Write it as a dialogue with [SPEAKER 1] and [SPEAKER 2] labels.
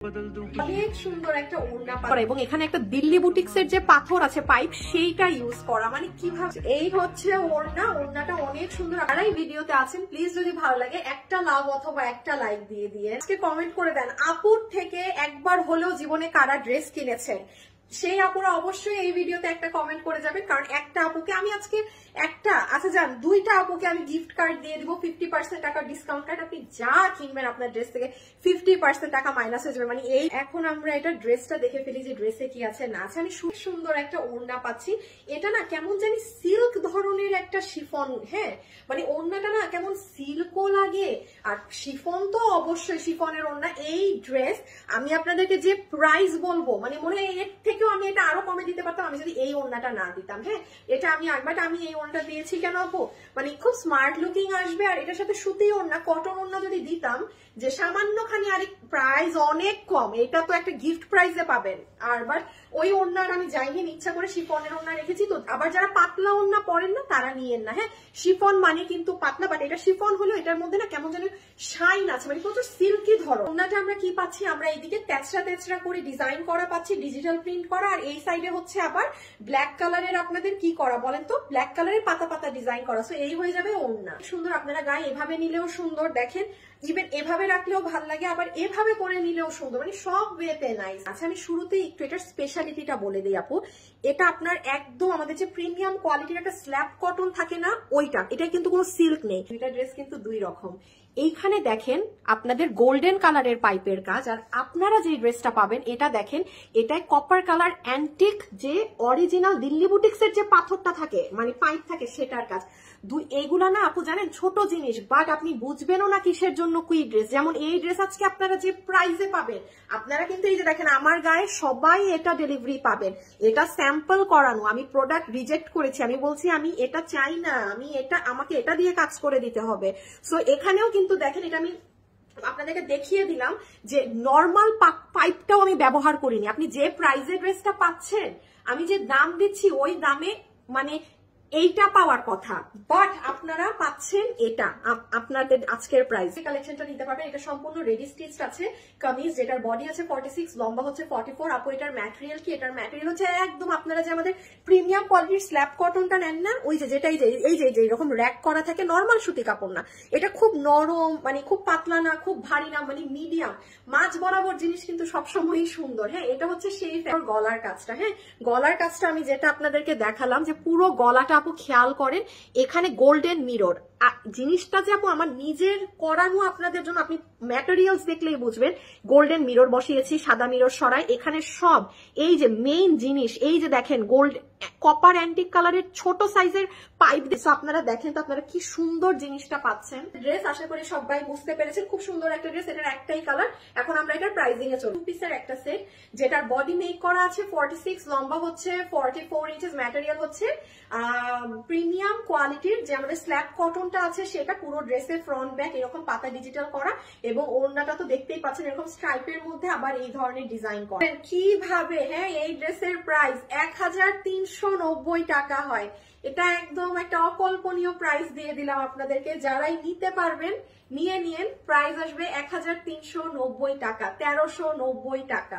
[SPEAKER 1] অনেক সুন্দর একটা ওড়না করা এবং এখানে একটা দিল্লি বুটিক্সের যে পাথর আছে পাইপ সেইটা ইউজ করা, মানে কিভাবে এই হচ্ছে ওড়নাটা অনেক সুন্দর। আর এই ভিডিওতে আছেন প্লিজ যদি ভালো লাগে একটা লাভ অথবা একটা লাইক দিয়ে আজকে কমেন্ট করে দেন আপুর থেকে একবার হলেও জীবনে কারা ড্রেস কিনেছেন, সেই আপুরা অবশ্যই এই ভিডিওতে একটা কমেন্ট করে যাবেন। কারণ একটা আপুকে আমি আজকে দুইটা আপুকে আমি গিফট কার্ড দিয়ে দিব 50% টাকা ডিসকাউন্ট কার্ড। আপনি যা কিনবেন আপনার ড্রেস থেকে 50% টাকা মাইনাস হয়ে যাবে। মানে এই এখন আমরা এটা ড্রেসটা দেখে ফেলি যে ড্রেসে কি আছে না আছে। আমি খুব সুন্দর একটা ওড়না পাচ্ছি, এটা না কেমন জানি সিল্ক ধরনের একটা শিফন, হ্যাঁ মানে ওড়নাটা না কেমন সিল্কও লাগে আর শিফন তো অবশ্যই শিফনের ওড়না। এই ড্রেস আমি আপনাদেরকে যে প্রাইস বলবো মানে মনে হয় এর থেকেও আমি এটা আরো কমে দিতে পারতাম আমি যদি এই ওড়নাটা না দিতাম। হ্যাঁ এটা আমি আমি এই ওড়নাটা দিয়েছি কেন আপু, মানে খুব স্মার্ট লুকিং আসবে। আর এটার সাথে সুতি ওড়না কটন ওড়না যদি দিতাম যে সামান্যখানি আরেক প্রাইস অনেক কম, এটা তো একটা গিফট প্রাইসে পাবেন। আর বাট ওই ওড়নার আমি যাইনি, ইচ্ছা করে শিফনের ওড়না রেখেছি। তো আবার যারা পাতলা ওড়না পরেন না তারা নিয়েন না। হ্যাঁ শিফন মানে কিন্তু পাতলা, বাট এটা শিফন হলো এটার মধ্যে না কেমন যেন শাইন আছে, মানে প্রচুর সিল্কি ধরো। ওড়নাটা আমরা কি পাচ্ছি, আমরা এইদিকে তেচরা করে ডিজাইন করা পাচ্ছি, ডিজিটাল প্রিন্ট করা। আর এই সাইডে হচ্ছে আবার ব্ল্যাক কালারের আপনাদের কি করা বলেন তো, ব্ল্যাক কালারের পাতা পাতা ডিজাইন করা। সো এই হয়ে যাবে ওড়না। সুন্দর, আপনারা গায়ে এভাবে নিলেও সুন্দর, দেখেন ইভেন এভাবে রাখলেও ভাল লাগে, আবার এভাবে করে নিলেও সুন্দর, মানে সব ওয়েতে নাইস। আচ্ছা আমি শুরুতেই একটু এটার স্পেশালিটিটা বলে দিই আপু। এটা আপনার একদম আমাদের যে প্রিমিয়াম কোয়ালিটির একটা স্ল্যাব কটন থাকে না ওইটা, এটা কিন্তু কোনো সিল্ক নেই। দুইটা ড্রেস কিন্তু দুই রকম। এইখানে দেখেন আপনাদের গোল্ডেন কালারের পাইপের কাজ, আর আপনারা যে ড্রেসটা পাবেন এটা দেখেন এটাই কপার কালার অ্যান্টিক যে অরিজিনাল দিল্লি বুটিক্সের যে পাথরটা থাকে মানে পাইপ থাকে সেটার কাজ। এইগুলা না আপু জানেন ছোট জিনিস, বাট আপনি বুঝবেনও না কিসের জন্য কি ড্রেস। যেমন এই ড্রেস আজকে আপনারা যে প্রাইসে পাবেন, আপনারা কিন্তু এই যে দেখেন আমার গায়ে সবাই এটা ডেলিভারি পাবেন। এটা স্যাম্পল করানো, আমি প্রোডাক্ট রিজেক্ট করেছি, আমি বলছি আমি এটা চাই না, আমাকে এটা দিয়ে কাজ করে দিতে হবে। সো এখানেও কিন্তু দেখেন এটা আমি আপনাদেরকে দেখিয়ে দিলাম যে নর্মাল পাইপটাও আমি ব্যবহার করিনি। আপনি যে প্রাইসে ড্রেসটা পাচ্ছেন আমি যে দাম দিচ্ছি ওই দামে মানে এইটা পাওয়ার কথা, বাট আপনারা পাচ্ছেন এটা আপনাদের আজকের প্রাইস। কালেকশনটা নিতে পারবেন। এটা সম্পূর্ণ রেডি স্টিচড আছে কামিজ, যেটার বডি আছে 46, লম্বা হচ্ছে 44। আপু এটার ম্যাটেরিয়াল কি, এটার ম্যাটেরিয়াল হচ্ছে একদম আপনারা যে আমাদের প্রিমিয়াম কোয়ালিটির স্ল্যাব কটনটা নেন না ওই যে যেটা এই যে এরকম র্যাক করা থাকে, নর্মাল সুতি কাপড় না, এটা খুব নরম, মানে খুব পাতলা না খুব ভারী না, মানে মিডিয়াম মাঝ বরাবর জিনিস, কিন্তু সবসময়ই সুন্দর। হ্যাঁ এটা হচ্ছে সেই গলার কাজটা। হ্যাঁ গলার কাজটা আমি যেটা আপনাদেরকে দেখালাম যে পুরো গলাটা আপু খেয়াল করেন এখানে গোল্ডেন মিরর জিনিসটা যে আপু আমার নিজের করানো আপনাদের জন্য, আপনি ম্যাটেরিয়ালস দেখলেই বুঝবেন। গোল্ডেন মিরর বসিয়েছি, সাদা মিরর সরাই, এখানে সব এই যে মেইন জিনিস এই যে দেখেন গোল্ড কপার অ্যান্টিক কালারের ছোট সাইজের পাইপ দিচ্ছে। আপনারা দেখেন তো আপনারা কি সুন্দর জিনিসটা পাচ্ছেন। ড্রেস আশা করি সবাই বুঝতে পেরেছেন, খুব সুন্দর একটা ড্রেস, এটার একটাই কালার। এখন আমরা এটার প্রাইসিং এ চলি। 2 পিসের একটা সেট যেটার বডি মেক করা আছে 46, লম্বা হচ্ছে 44 ইঞ্চেস, ম্যাটেরিয়াল হচ্ছে প্রিমিয়াম কোয়ালিটির যে আমাদের স্ল্যাব কটনটা আছে সেটা। পুরো ড্রেসের ফ্রন্ট ব্যাক এরকম পাতা ডিজিটাল করা এবং ওড়নাটা তো দেখতেই পাচ্ছেন এরকম স্ট্রাইপের মধ্যে আবার এই ধরনের ডিজাইন করা। কিভাবে হ্যাঁ এই ড্রেসের প্রাইস 1390 টাকা হয়। এটা একদম একটা অকল্পনীয় প্রাইস দিয়ে দিলাম আপনাদেরকে। যারাই নিতে পারবেন নিয়ে নিন। প্রাইস আসবে 1390 টাকা, 1390 টাকা।